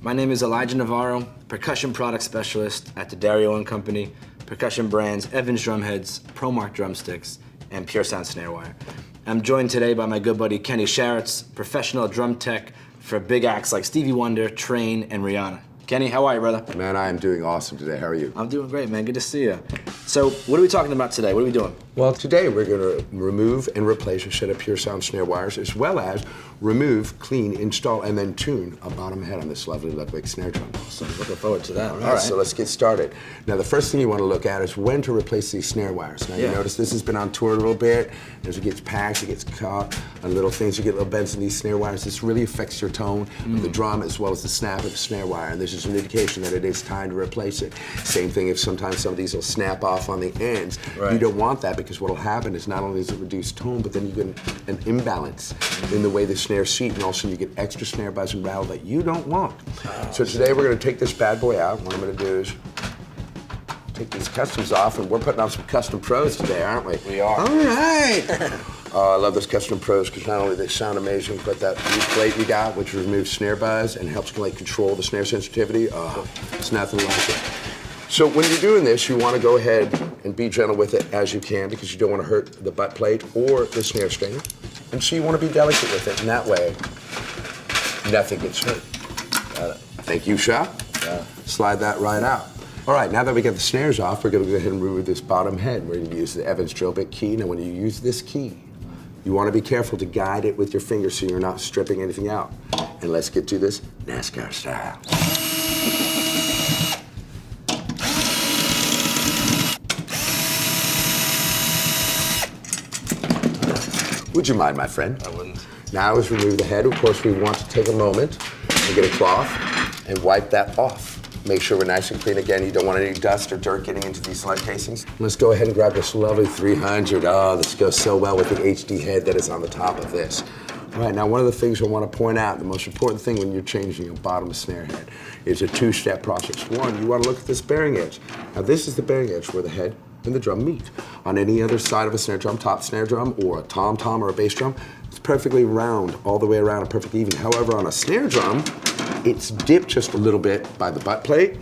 My name is Elijah Navarro, percussion product specialist at the Dario & Company, percussion brands Evans Drumheads, ProMark Drumsticks, and Pure Sound Snare Wire. I'm joined today by my good buddy Kenny Sharretts, professional drum tech for big acts like Stevie Wonder, Train, and Rihanna. Kenny, how are you, brother? Man, I am doing awesome today. How are you? I'm doing great, man. Good to see you. So, what are we talking about today? What are we doing? Well, today we're going to remove and replace a set of Pure Sound snare wires, as well as remove, clean, install, and then tune a bottom head on this lovely Ludwig snare drum. So, looking forward to that. All right, so let's get started. Now, the first thing you want to look at is when to replace these snare wires. Now, you notice this has been on tour a little bit. As it gets packed, it gets caught on little things. You get little bends in these snare wires. This really affects your tone of the drum as well as the snap of the snare wire. And this is an indication that it is time to replace it. Same thing if sometimes some of these will snap off on the ends. You don't want that, because what will happen is not only is it reduced tone, but then you get an imbalance in the way the snares seat, and also you get extra snare buzz and rattle that you don't want. So today we're going to take this bad boy out. What I'm going to do is take these customs off, and we're putting on some custom pros today, aren't we? We are. All right. I love those custom pros because not only they sound amazing, but that new plate we got, which removes snare buzz and helps like control the snare sensitivity, it's nothing like it. So when you're doing this, you want to go ahead and be gentle with it as you can, because you don't want to hurt the butt plate or the snare strainer. And so you want to be delicate with it, and that way, nothing gets hurt. Got it. Thank you, Shah. Yeah. Slide that right out. All right, now that we got the snares off, we're going to go ahead and remove this bottom head. We're going to use the Evans drill bit key. Now when you use this key, you want to be careful to guide it with your fingers so you're not stripping anything out. And let's get to this NASCAR style. Would you mind, my friend? I wouldn't. Now let's remove the head. Of course, we want to take a moment and get a cloth and wipe that off. Make sure we're nice and clean again. You don't want any dust or dirt getting into these slide casings. Let's go ahead and grab this lovely 300. Oh, this goes so well with the HD head that is on the top of this. All right, now one of the things I want to point out, the most important thing when you're changing a bottom snare head is a two-step process. One, you want to look at this bearing edge. Now this is the bearing edge where the head and the drum meet. On any other side of a snare drum, top snare drum, or a tom-tom or a bass drum, it's perfectly round all the way around and perfectly even. However, on a snare drum, it's dipped just a little bit by the butt plate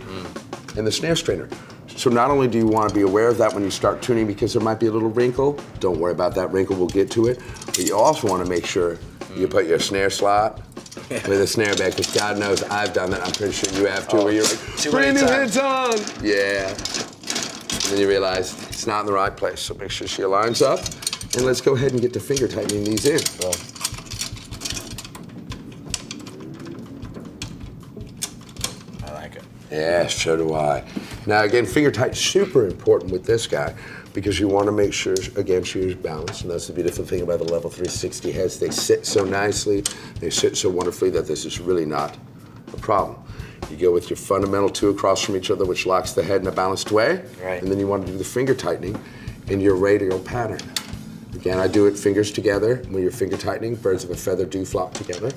and the snare strainer. So not only do you want to be aware of that when you start tuning, because there might be a little wrinkle, don't worry about that wrinkle, we'll get to it, but you also want to make sure you put your snare slot with a snare bed, because God knows I've done that. I'm pretty sure you have too, where you're like, brand new head's on! Yeah. And then you realize it's not in the right place, so make sure she aligns up. And let's go ahead and get to finger tightening these in. I like it. Yeah, so do I. Now again, finger tight, super important with this guy, because you want to make sure, again, she is balanced. And that's the beautiful thing about the Level 360 heads. They sit so nicely, they sit so wonderfully that this is really not a problem. You go with your fundamental two across from each other, which locks the head in a balanced way. Right. And then you want to do the finger tightening in your radial pattern. Again, I do it fingers together. When you're finger tightening, birds of a feather do flock together.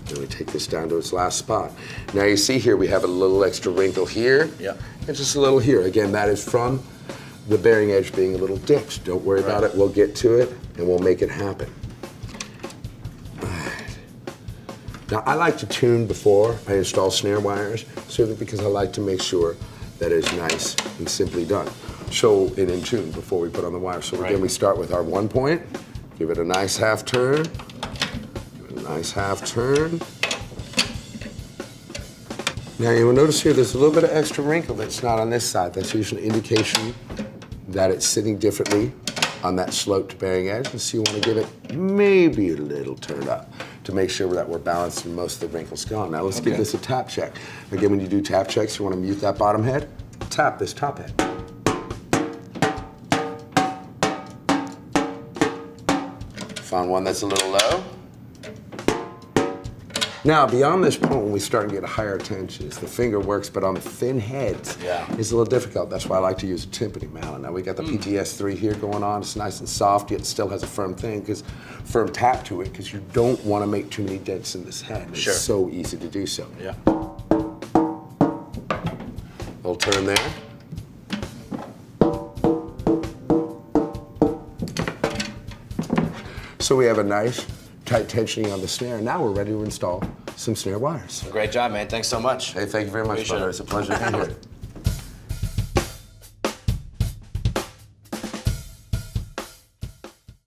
Then we take this down to its last spot. Now you see here we have a little extra wrinkle here. Yeah. And just a little here. Again, that is from the bearing edge being a little dipped. Don't worry about it. We'll get to it and we'll make it happen. Now, I like to tune before I install snare wires, simply because I like to make sure that it's nice and simply done. So, and in tune before we put on the wire. So again, we start with our 1 point, give it a nice half turn, give it a nice half turn. Now you will notice here there's a little bit of extra wrinkle that's not on this side. That's usually an indication that it's sitting differently on that sloped bearing edge. And so you want to give it maybe a little turn up to make sure that we're balanced and most of the wrinkle's gone. Now let's give this a tap check. Again, when you do tap checks, you want to mute that bottom head, tap this top head. Found one that's a little low. Now, beyond this point, when we start to get a higher tension, the finger works, but on the thin heads, it's a little difficult. That's why I like to use a timpani mallet. Now, we got the PTS3 here going on. It's nice and soft, yet still has a firm thing, firm tap to it, because you don't want to make too many dents in this head. It's so easy to do so. Yeah. Little turn there. So we have a nice tight tensioning on the snare. Now we're ready to install some snare wires. Great job, man. Thanks so much. Hey, thank you very much, Appreciate brother. it. It's a pleasure to be here.